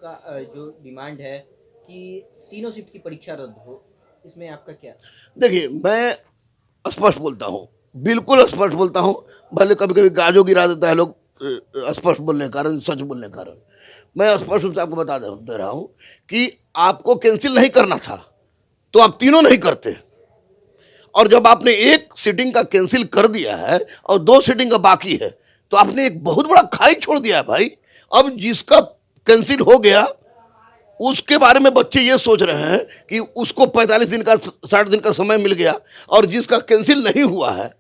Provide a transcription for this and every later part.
आपका जो डिमांड है कि तीनों शिफ्ट की परीक्षा रद्द हो, इसमें आपका क्या? देखिए, मैं स्पष्ट बोलता हूँ, बिल्कुल स्पष्ट बोलता हूँ। भले कभी कभी गाजो गिरा देता है लोग स्पष्ट बोलने के कारण, सच बोलने के कारण। मैं स्पष्ट रूप से आपको बता दे रहा हूँ कि आपको कैंसिल नहीं करना था तो आप तीनों नहीं करते। और जब आपने एक सीटिंग का कैंसिल कर दिया है और दो सीटिंग का बाकी है तो आपने एक बहुत बड़ा खाई छोड़ दिया है भाई। अब जिसका कैंसिल हो गया उसके बारे में बच्चे ये सोच रहे हैं कि उसको 45 दिन का 60 दिन का समय मिल गया, और जिसका कैंसिल नहीं हुआ है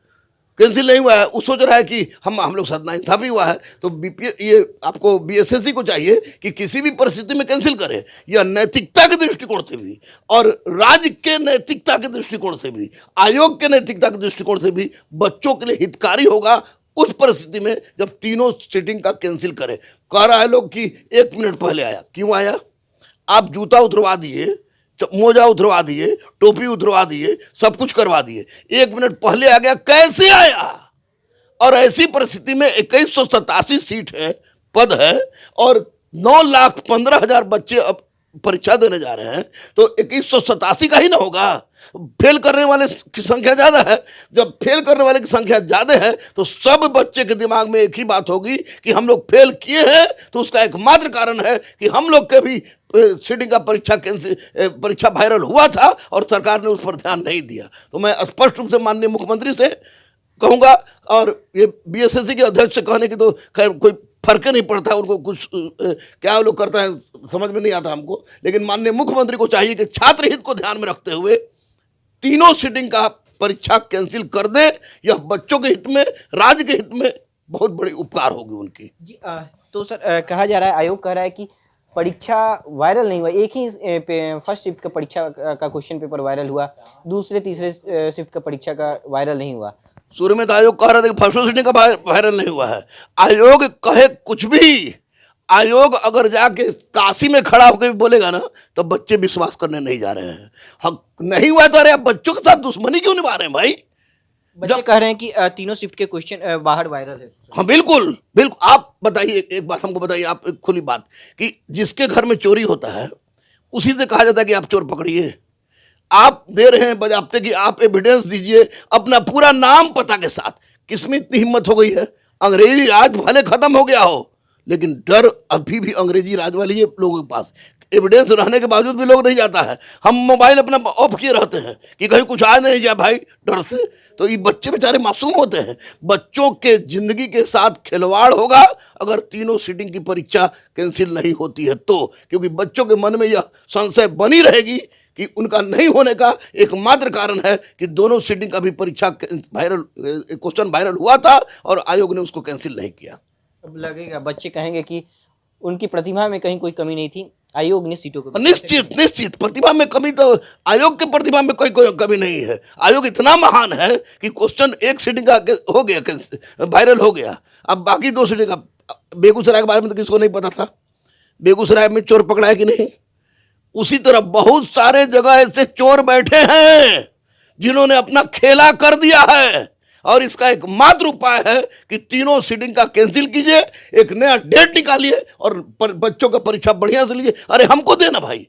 वो सोच रहा है कि हम लोग साथ नाइंसाफी हुआ है। तो बीपी ये आपको बीएसएससी को चाहिए कि किसी भी परिस्थिति में कैंसिल करे, यह नैतिकता के दृष्टिकोण से भी और राज्य के नैतिकता के दृष्टिकोण से भी, आयोग के नैतिकता के दृष्टिकोण से भी बच्चों के लिए हितकारी होगा उस परिस्थिति में जब तीनों सीटिंग का कैंसिल करे। कह रहा है लोग कि 1 मिनट पहले आया, क्यों आया? आप जूता उतरवा दिए, मोजा उतरवा दिए, टोपी उतरवा दिए, सब कुछ करवा दिए, 1 मिनट पहले आ गया, कैसे आया? और ऐसी परिस्थिति में 2187 सीट है, पद है, और 9,15,000 बच्चे अब परीक्षा देने जा रहे हैं, तो 2187 का ही ना होगा। फेल करने वाले की संख्या ज्यादा है। जब फेल करने वाले की संख्या ज्यादा है तो सब बच्चे के दिमाग में एक ही बात होगी कि हम लोग फेल किए हैं, तो उसका एकमात्र कारण है कि हम लोग के भी सीटिंग का परीक्षा वायरल हुआ था और सरकार ने उस पर ध्यान नहीं दिया। तो मैं स्पष्ट रूप से माननीय मुख्यमंत्री से कहूंगा, और ये बीएसएससी के अध्यक्ष से कहने की तो खैर कोई फर्क नहीं पड़ता, उनको कुछ क्या लोग करता है समझ में नहीं आता हमको, लेकिन माननीय मुख्यमंत्री को चाहिए कि छात्र हित को ध्यान में रखते हुए तीनों सीटिंग का परीक्षा कैंसिल कर दे। यह बच्चों के हित में, राज्य के हित में बहुत बड़ी उपकार होगी उनकी। जी तो सर कहा जा रहा है, आयोग कह रहा है कि परीक्षा वायरल नहीं हुआ, एक ही फर्स्ट शिफ्ट का परीक्षा का क्वेश्चन पेपर वायरल हुआ, दूसरे तीसरे शिफ्ट का परीक्षा का वायरल नहीं हुआ। शुरू में तो आयोग कह रहा था कि फर्स्ट सीटिंग का वायरल नहीं हुआ है। आयोग कहे कुछ भी, आयोग अगर जाके काशी में खड़ा होकर भी बोलेगा ना तो बच्चे विश्वास करने नहीं जा रहे हैं। हाँ, नहीं हुआ तो अरे आप बच्चों के साथ दुश्मनी क्यों निभा रहे हैं भाई? बच्चे कह रहे हैं कि तीनों शिफ्ट के क्वेश्चन बाहर वायरल है। हाँ बिल्कुल बिल्कुल। आप बताइए, एक बात हमको बताइए, आप एक खुली बात, कि जिसके घर में चोरी होता है उसी से कहा जाता है कि आप चोर पकड़िए। आप दे रहे हैं बजाबते कि आप एविडेंस दीजिए अपना पूरा नाम पता के साथ। किसमें इतनी हिम्मत हो गई है? अंग्रेजी राज भले खत्म हो गया हो, लेकिन डर अभी भी अंग्रेजी राज वाली है लोगों के पास। एविडेंस रहने के बावजूद भी लोग नहीं जाता है। हम मोबाइल अपना ऑफ किए रहते हैं कि कहीं कुछ आ नहीं जाए भाई, डर से। तो ये बच्चे बेचारे मासूम होते हैं। बच्चों के जिंदगी के साथ खिलवाड़ होगा अगर तीनों सीटिंग की परीक्षा कैंसिल नहीं होती है तो, क्योंकि बच्चों के मन में यह संशय बनी रहेगी कि उनका नहीं होने का एकमात्र कारण है कि दोनों सीटिंग का भी परीक्षा क्वेश्चन वायरल हुआ था और आयोग ने उसको कैंसिल नहीं किया। अब लगेगा बच्चे कहेंगे कि उनकी प्रतिभा में कहीं कोई कमी नहीं थी, आयोग ने सीटों को। निश्चित प्रतिभा में कमी तो आयोग की प्रतिभा में कोई कमी नहीं है। आयोग इतना महान है कि क्वेश्चन एक सीटिंग का हो गया, वायरल हो गया। अब बाकी दो सीटिंग का, बेगूसराय के बारे में तो किसको नहीं पता था? बेगूसराय में चोर पकड़ा है कि नहीं? उसी तरह बहुत सारे जगह ऐसे चोर बैठे हैं जिन्होंने अपना खेला कर दिया है, और इसका एकमात्र उपाय है कि तीनों सीटिंग का कैंसिल कीजिए, एक नया डेट निकालिए और बच्चों का परीक्षा बढ़िया से लीजिए। अरे हमको देना भाई,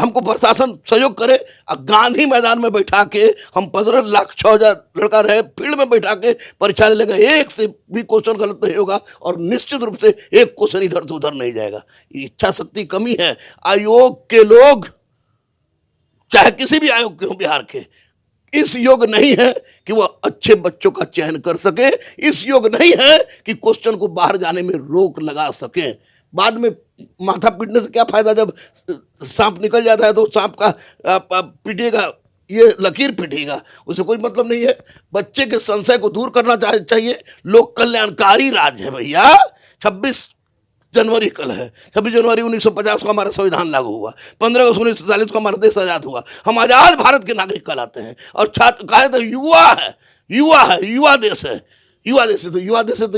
हमको प्रशासन सहयोग करे। गांधी मैदान में बैठा के हम 15 लाख 6,000 लड़का रहे, फील्ड में बैठा के परीक्षा ले लेगा, एक से भी क्वेश्चन गलत नहीं होगा और निश्चित रूप से एक क्वेश्चन इधर से उधर नहीं जाएगा। इच्छा शक्ति कमी है। आयोग के लोग, चाहे किसी भी आयोग के हो बिहार के, इस योग नहीं है कि वह अच्छे बच्चों का चयन कर सके, इस योग नहीं है कि क्वेश्चन को बाहर जाने में रोक लगा सके। बाद में माथा पीटने से क्या फायदा? जब सांप निकल जाता है तो सांप का पीटेगा, ये लकीर पीटेगा, उसे कोई मतलब नहीं है। बच्चे के संशय को दूर करना चाहिए। लोक कल्याणकारी राज्य है भैया। 26 जनवरी कल है, 26 जनवरी 1950 को हमारा संविधान लागू हुआ, 15 अगस्त 1947 को हमारा देश आजाद हुआ। हम आजाद भारत के नागरिक कहलाते हैं। और छात्र कहे तो युवा है, युवा देश है, युवा देश है। तो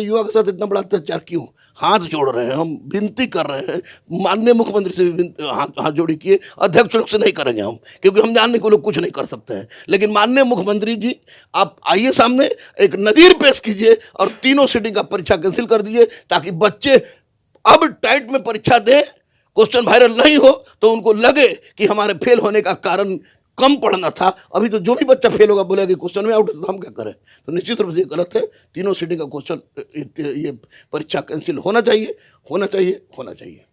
युवा के साथ इतना बड़ा अत्याचार क्यों? हाथ जोड़ रहे हैं, हम विनती कर रहे हैं, माननीय मुख्यमंत्री से भी हाथ जोड़ी किए, अध्यक्ष लोग से नहीं करेंगे हम, क्योंकि हम जानने को लोग कुछ नहीं कर सकते हैं। लेकिन माननीय मुख्यमंत्री जी, आप आइए सामने, एक नज़ीर पेश कीजिए और तीनों सीटिंग का परीक्षा कैंसिल कर दीजिए, ताकि बच्चे अब टाइट में परीक्षा दें, क्वेश्चन वायरल नहीं हो तो उनको लगे कि हमारे फेल होने का कारण कम पढ़ना था। अभी तो जो भी बच्चा फेल होगा बोलेगा कि क्वेश्चन में आउट है, तो हम क्या करें? तो निश्चित रूप से गलत है। तीनों सीटिंग का क्वेश्चन ये परीक्षा कैंसिल होना चाहिए, होना चाहिए, होना चाहिए।